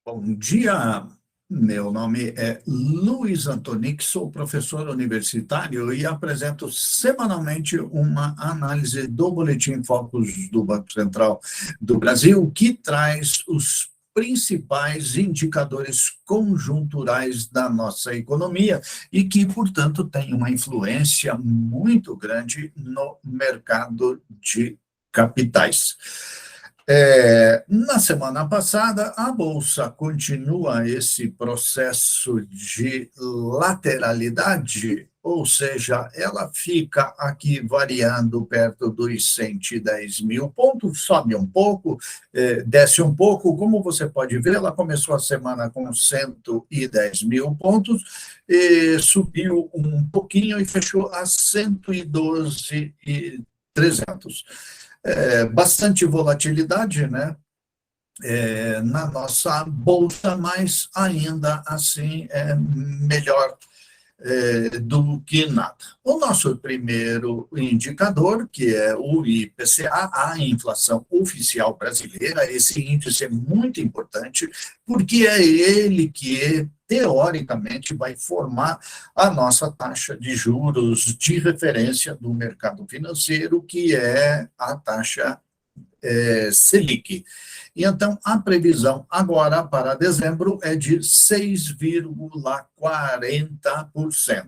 Bom dia, meu nome é Luiz Antonic, sou professor universitário e apresento semanalmente uma análise do Boletim Focus do Banco Central do Brasil, que traz os principais indicadores conjunturais da nossa economia e que, portanto, tem uma influência muito grande no mercado de capitais. Na semana passada, a Bolsa continua esse processo de lateralidade, ou seja, ela fica aqui variando perto dos 110 mil pontos, sobe um pouco, desce um pouco. Como você pode ver, ela começou a semana com 110 mil pontos, subiu um pouquinho e fechou a 112.300. Bastante volatilidade, né? Na nossa bolsa, mas ainda assim é melhor do que nada. O nosso primeiro indicador, que é o IPCA, a inflação oficial brasileira, esse índice é muito importante, porque é ele que, teoricamente, vai formar a nossa taxa de juros de referência do mercado financeiro, que é a taxa Selic. E então, a previsão agora para dezembro é de 6,40%.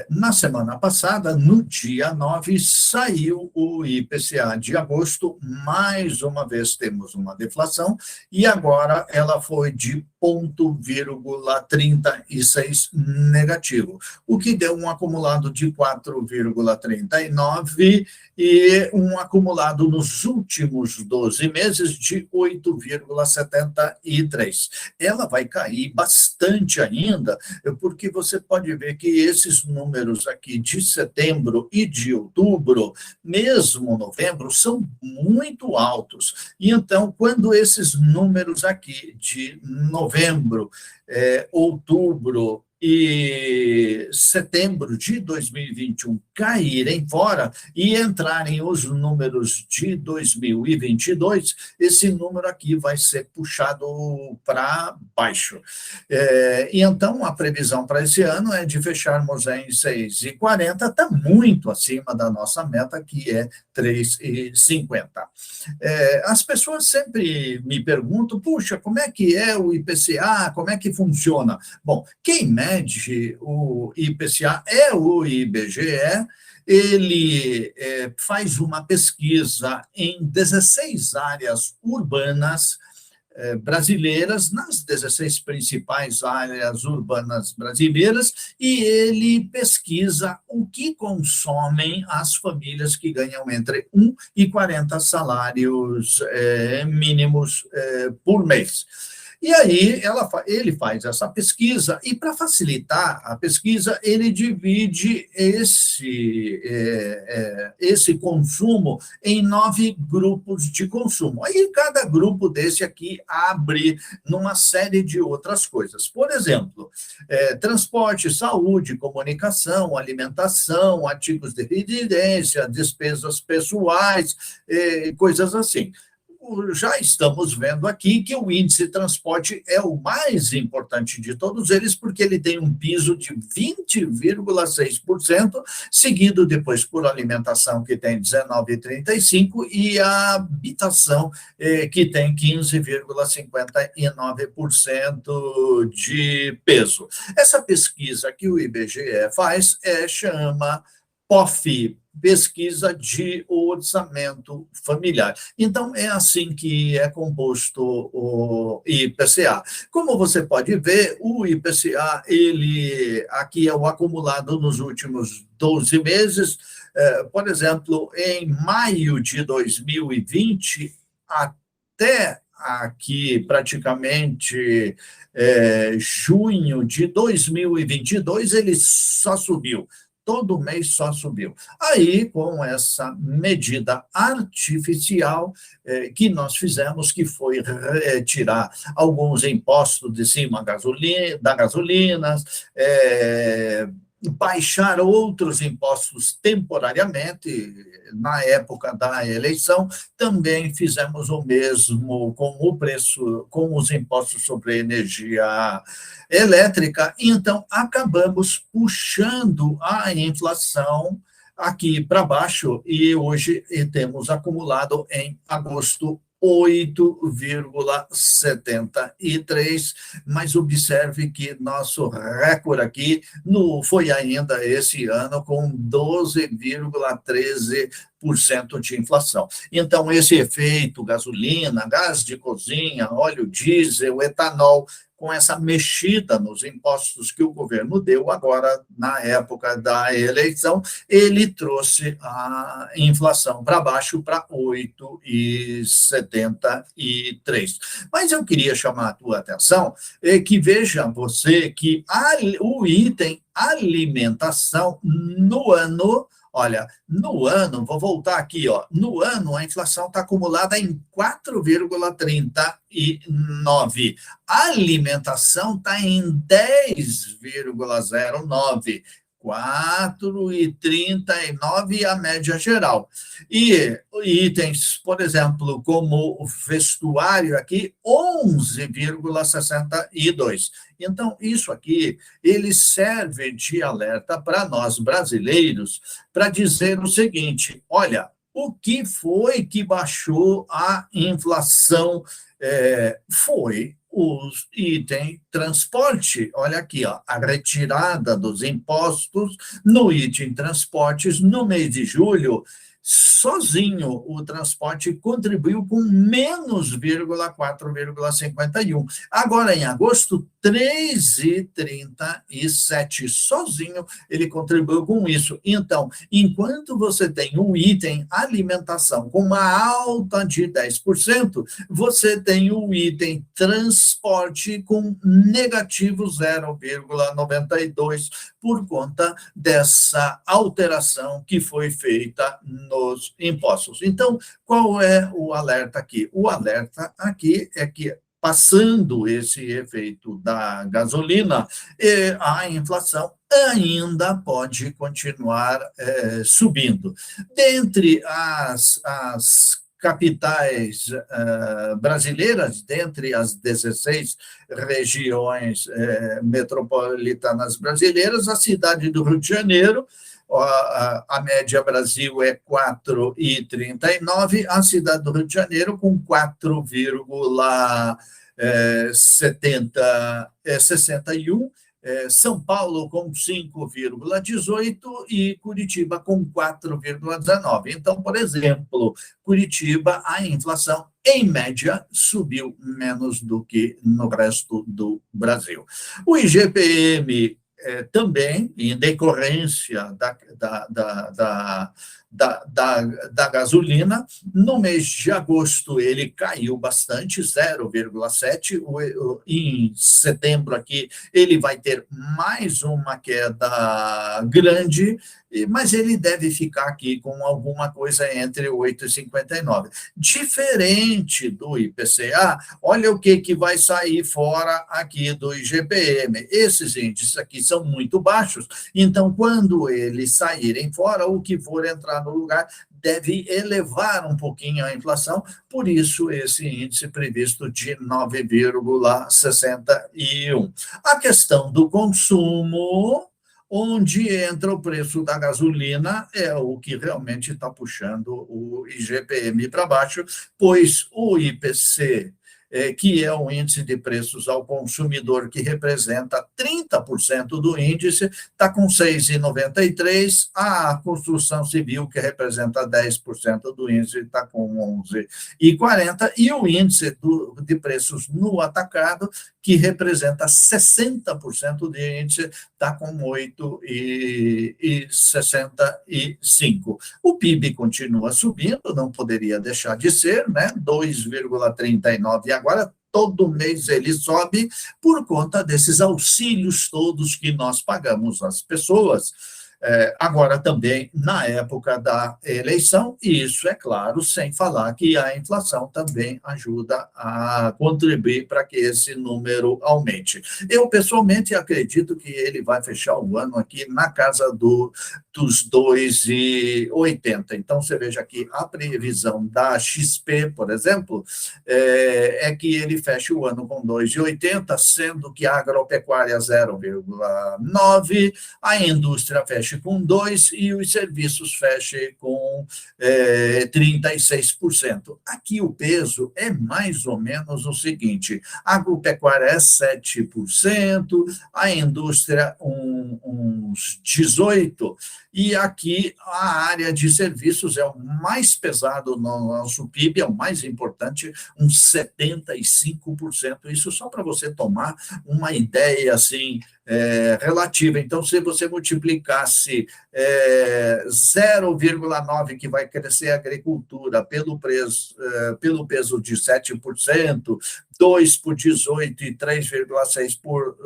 Na semana passada, no dia 9, saiu o IPCA de agosto, mais uma vez temos uma deflação, e agora ela foi de 0,36 negativo, o que deu um acumulado de 4,39 e um acumulado nos últimos 12 meses de 8,73. Ela vai cair bastante ainda, porque você pode ver que esses números aqui de setembro e de outubro, mesmo novembro, são muito altos. E então, quando esses números aqui de novembro, outubro e setembro de 2021 caírem fora e entrarem os números de 2022, esse número aqui vai ser puxado para baixo. E então, a previsão para esse ano é de fecharmos em 6,40, está muito acima da nossa meta, que é 3,50. As pessoas sempre me perguntam, puxa, como é que é o IPCA, como é que funciona? Bom, quem mede o IPCA é o IBGE. Ele faz uma pesquisa em 16 áreas urbanas brasileiras, nas 16 principais áreas urbanas brasileiras, e ele pesquisa o que consomem as famílias que ganham entre 1 e 40 salários mínimos por mês. E aí ele faz essa pesquisa, e para facilitar a pesquisa, ele divide esse consumo em 9 grupos de consumo. Aí cada grupo desse aqui abre numa série de outras coisas. Por exemplo, transporte, saúde, comunicação, alimentação, artigos de residência, despesas pessoais, coisas assim. Já estamos vendo aqui que o índice de transporte é o mais importante de todos eles, porque ele tem um piso de 20,6%, seguido depois por alimentação, que tem 19,35%, e a habitação, que tem 15,59% de peso. Essa pesquisa que o IBGE faz chama POF, Pesquisa de Orçamento Familiar. Então, é assim que é composto o IPCA. Como você pode ver, o IPCA, aqui é o acumulado nos últimos 12 meses. Por exemplo, em maio de 2020, até aqui praticamente junho de 2022, ele só subiu. Todo mês só subiu. Aí, com essa medida artificial que nós fizemos, que foi tirar alguns impostos de cima da gasolina, baixar outros impostos temporariamente. Na época da eleição, também fizemos o mesmo com o preço, com os impostos sobre energia elétrica. Então, acabamos puxando a inflação aqui para baixo e hoje temos acumulado em agosto 8,73, mas observe que nosso recorde aqui foi ainda esse ano com 12,13% de inflação. Então, esse efeito gasolina, gás de cozinha, óleo diesel, etanol, com essa mexida nos impostos que o governo deu agora, na época da eleição, ele trouxe a inflação para baixo para 8,73. Mas eu queria chamar a tua atenção que veja você que o item alimentação no ano. Olha, no ano, vou voltar aqui, ó, no ano a inflação está acumulada em 4,39. A alimentação está em 10,09. 4,39 a média geral. E itens, por exemplo, como o vestuário aqui, 11,62. Então, isso aqui, ele serve de alerta para nós brasileiros, para dizer o seguinte, olha, o que foi que baixou a inflação? Foi os item transporte. Olha aqui, ó, a retirada dos impostos no item transportes no mês de julho, sozinho o transporte contribuiu com menos 4,51. Agora, em agosto, 3,37. Sozinho ele contribuiu com isso. Então, enquanto você tem um item alimentação com uma alta de 10%, você tem o item transporte com negativo 0,92 por conta dessa alteração que foi feita nos impostos. Então, qual é o alerta aqui? O alerta aqui é que, passando esse efeito da gasolina, a inflação ainda pode continuar subindo. Dentre as capitais brasileiras, dentre as 16 regiões metropolitanas brasileiras, a cidade do Rio de Janeiro, a média Brasil é 4,39, a cidade do Rio de Janeiro com 4,61, São Paulo com 5,18 e Curitiba com 4,19. Então, por exemplo, Curitiba, a inflação, em média, subiu menos do que no resto do Brasil. O IGPM também, em decorrência da gasolina, no mês de agosto ele caiu bastante, 0,7, em setembro aqui ele vai ter mais uma queda grande, mas ele deve ficar aqui com alguma coisa entre 8,59. Diferente do IPCA, olha o que vai sair fora aqui do IGPM. Esses índices aqui são muito baixos, então quando eles saírem fora, o que for entrar no lugar deve elevar um pouquinho a inflação, por isso esse índice previsto de 9,61. A questão do consumo, onde entra o preço da gasolina, é o que realmente está puxando o IGPM para baixo, pois o IPC, que é o índice de preços ao consumidor, que representa 30% do índice, está com 6,93%, a construção civil, que representa 10% do índice, está com 11,40%, e o índice de preços no atacado, que representa 60% do índice, está com 8,65%. O PIB continua subindo, não poderia deixar de ser, né? 2,39%, e agora todo mês ele sobe por conta desses auxílios todos que nós pagamos às pessoas. agora também na época da eleição, e isso, é claro, sem falar que a inflação também ajuda a contribuir para que esse número aumente. Eu, pessoalmente, acredito que ele vai fechar o ano aqui na casa dos 2,80. Então, você veja aqui, a previsão da XP, por exemplo, é que ele feche o ano com 2,80, sendo que a agropecuária 0,9, a indústria feche com 2 e os serviços fechem com 36%. Aqui o peso é mais ou menos o seguinte: a agropecuária é 7%, a indústria uns 18%, e aqui a área de serviços é o mais pesado no nosso PIB, é o mais importante, uns 75%. Isso só para você tomar uma ideia assim, relativa. Então, se você multiplicasse 0,9 que vai crescer a agricultura pelo peso de 7%, 2 por 18 e 3,6 por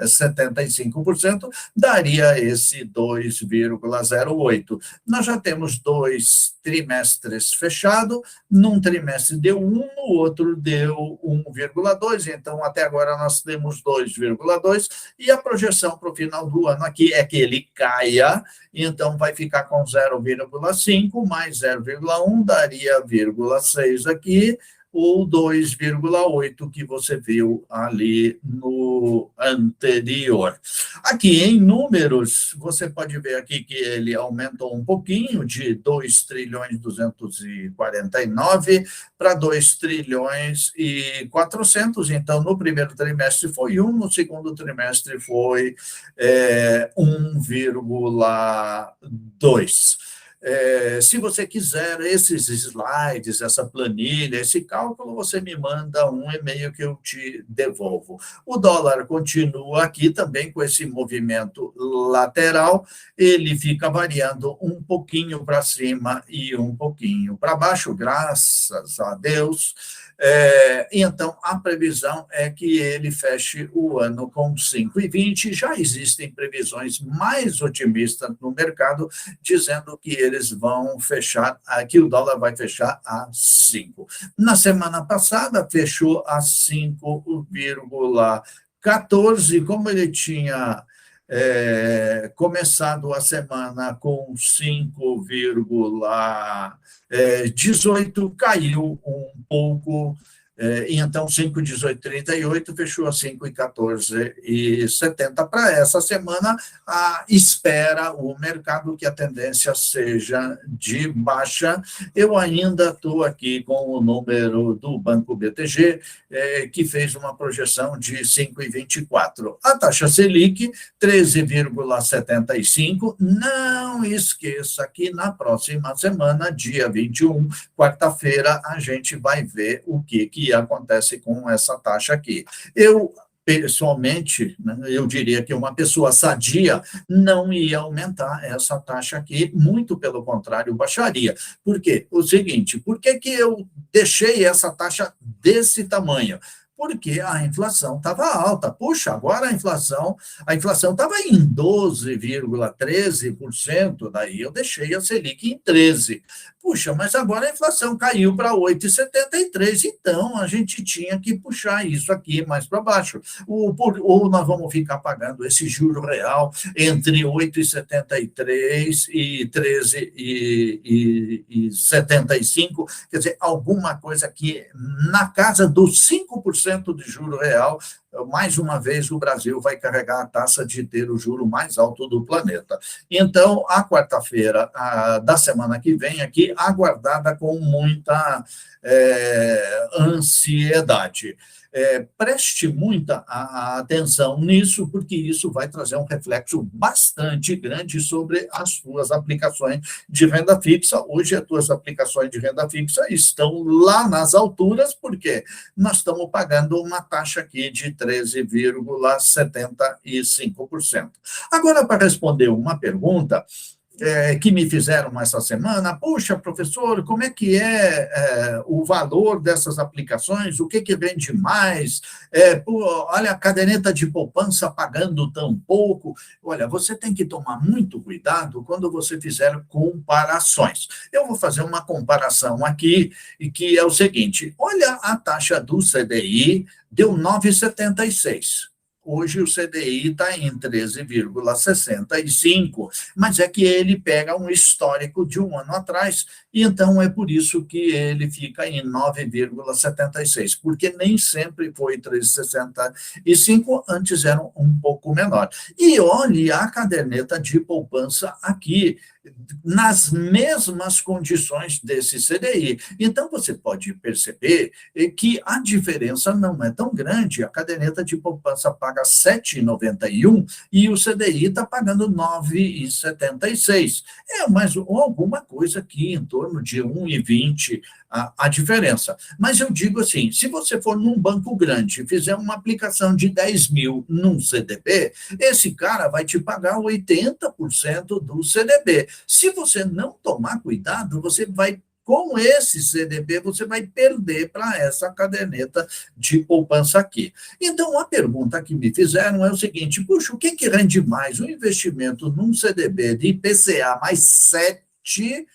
75%, daria esse 2,08. Nós já temos 2 trimestres fechados, num trimestre deu 1, no outro deu 1,2, então até agora nós temos 2,2, e a projeção para o final do ano aqui é que ele caia, então vai ficar com 0,5 mais 0,1, daria 0,6 aqui, ou 2,8 que você viu ali no anterior. Aqui em números, você pode ver aqui que ele aumentou um pouquinho, de 2 trilhões 249 para 2 trilhões e 400, então no primeiro trimestre foi 1, no segundo trimestre foi 1,2. Se você quiser esses slides, essa planilha, esse cálculo, você me manda um e-mail que eu te devolvo. O dólar continua aqui também com esse movimento lateral, ele fica variando um pouquinho para cima e um pouquinho para baixo, graças a Deus. Então, a previsão é que ele feche o ano com 5,20. Já existem previsões mais otimistas no mercado, dizendo que eles vão fechar, que o dólar vai fechar a 5. Na semana passada, fechou a 5,14, como ele tinha começado a semana com 5,18, caiu um pouco, e então 5,18,38 fechou a 5,14,70. Para essa semana, espera o mercado que a tendência seja de baixa. Eu ainda estou aqui com o número do Banco BTG, que fez uma projeção de 5,24. A taxa Selic, 13,75. Não esqueça que na próxima semana, dia 21, quarta-feira, a gente vai ver o que acontece com essa taxa aqui. Eu, pessoalmente, eu diria que uma pessoa sadia não ia aumentar essa taxa aqui, muito pelo contrário, baixaria. Por quê? O seguinte, por que eu deixei essa taxa desse tamanho? Porque a inflação estava alta. Puxa, agora a inflação estava em 12,13%, daí eu deixei a Selic em 13%. Puxa, mas agora a inflação caiu para 8,73%, então a gente tinha que puxar isso aqui mais para baixo. Ou nós vamos ficar pagando esse juro real entre 8,73% e 13,75%, quer dizer, alguma coisa que na casa dos 5% de juro real. Mais uma vez, o Brasil vai carregar a taxa de ter o juro mais alto do planeta. Então, a quarta-feira da semana que vem aqui, aguardada com muita ansiedade. Preste muita atenção nisso, porque isso vai trazer um reflexo bastante grande sobre as suas aplicações de renda fixa. Hoje, as suas aplicações de renda fixa estão lá nas alturas, porque nós estamos pagando uma taxa aqui de 13,75%. Agora, para responder uma pergunta, que me fizeram essa semana, puxa, professor, como é que o valor dessas aplicações, o que rende mais, olha, a caderneta de poupança pagando tão pouco. Olha, você tem que tomar muito cuidado quando você fizer comparações. Eu vou fazer uma comparação aqui, e que é o seguinte, olha a taxa do CDI, deu 9,76. Hoje o CDI está em 13,65, mas é que ele pega um histórico de um ano atrás, e então é por isso que ele fica em 9,76, porque nem sempre foi 13,65, antes era um pouco menor. E olhe a caderneta de poupança aqui, nas mesmas condições desse CDI. Então, você pode perceber que a diferença não é tão grande. A caderneta de poupança paga 7,91 e o CDI está pagando 9,76. Mais alguma coisa aqui em torno de 1,20 a diferença. Mas eu digo assim, se você for num banco grande e fizer uma aplicação de 10 mil num CDB, esse cara vai te pagar 80% do CDB. Se você não tomar cuidado, você vai, com esse CDB, você vai perder para essa caderneta de poupança aqui. Então, a pergunta que me fizeram é o seguinte, puxa, o que rende mais? Um investimento num CDB de IPCA mais 7,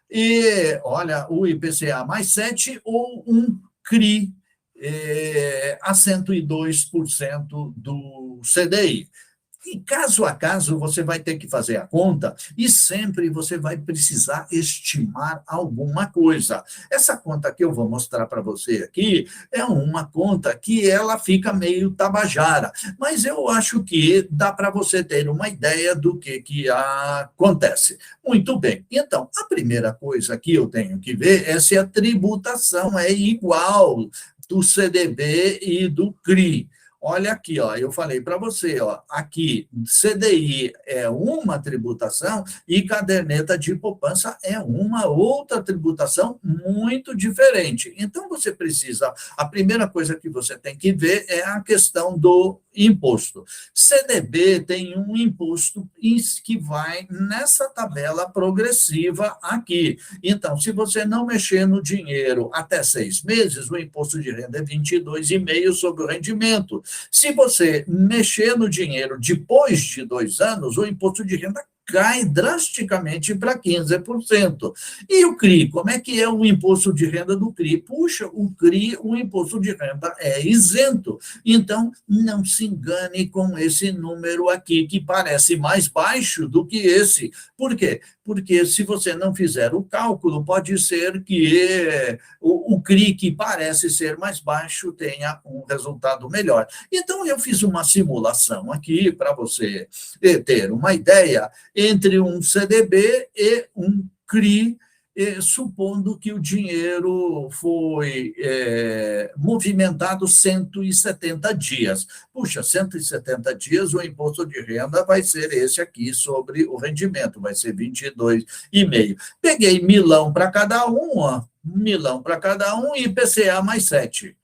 e, olha, o IPCA mais 7 ou um CRI a 102% do CDI. E caso a caso, você vai ter que fazer a conta e sempre você vai precisar estimar alguma coisa. Essa conta que eu vou mostrar para você aqui é uma conta que ela fica meio tabajara, mas eu acho que dá para você ter uma ideia do que acontece. Muito bem. Então, a primeira coisa que eu tenho que ver é se a tributação é igual do CDB e do CRI. Olha aqui, ó, eu falei para você, ó, aqui CDI é uma tributação e caderneta de poupança é uma outra tributação muito diferente. Então, você precisa, a primeira coisa que você tem que ver é a questão do imposto. CDB tem um imposto que vai nessa tabela progressiva aqui. Então, se você não mexer no dinheiro até 6 meses, o imposto de renda é 22,5% sobre o rendimento. Se você mexer no dinheiro depois de 2 anos, o imposto de renda cai drasticamente para 15%. E o CRI, como é que é o imposto de renda do CRI? Puxa, o CRI, o imposto de renda é isento. Então, não se engane com esse número aqui, que parece mais baixo do que esse. Por quê? Porque se você não fizer o cálculo, pode ser que o CRI, que parece ser mais baixo, tenha um resultado melhor. Então, eu fiz uma simulação aqui para você ter uma ideia entre um CDB e um CRI, supondo que o dinheiro foi movimentado 170 dias. Puxa, 170 dias, o imposto de renda vai ser esse aqui sobre o rendimento, vai ser 22,5. Peguei milão para cada um, ó, milão para cada um e IPCA mais 7.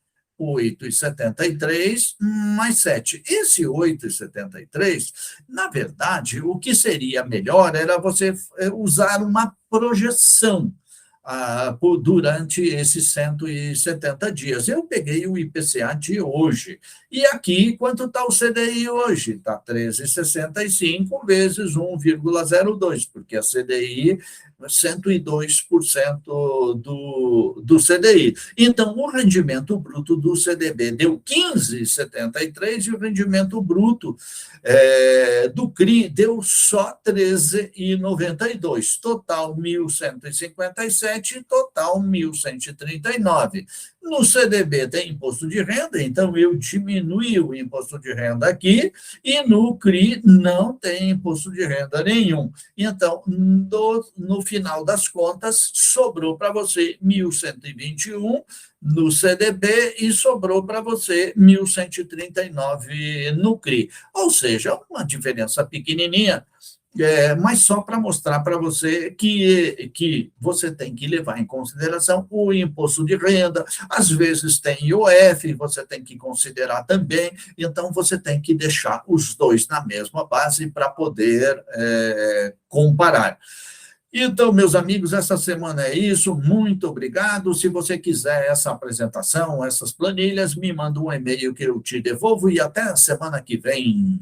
8,73 mais 7. Esse 8,73, na verdade, o que seria melhor era você usar uma projeção durante esses 170 dias. Eu peguei o IPCA de hoje. E aqui, quanto está o CDI hoje? Está 13,65 vezes 1,02, porque a CDI 102% do CDI. Então, o rendimento bruto do CDB deu 15,73 e o rendimento bruto do CRI deu só 13,92. Total 1.157, total 1.139. No CDB tem imposto de renda, então eu diminui o imposto de renda aqui, e no CRI não tem imposto de renda nenhum. Então, no final das contas, sobrou para você 1.121 no CDB e sobrou para você 1.139 no CRI. Ou seja, uma diferença pequenininha. mas só para mostrar para você que você tem que levar em consideração o imposto de renda, às vezes tem IOF, você tem que considerar também, então você tem que deixar os dois na mesma base para poder comparar. Então, meus amigos, essa semana é isso. Muito obrigado. Se você quiser essa apresentação, essas planilhas, me manda um e-mail que eu te devolvo e até a semana que vem.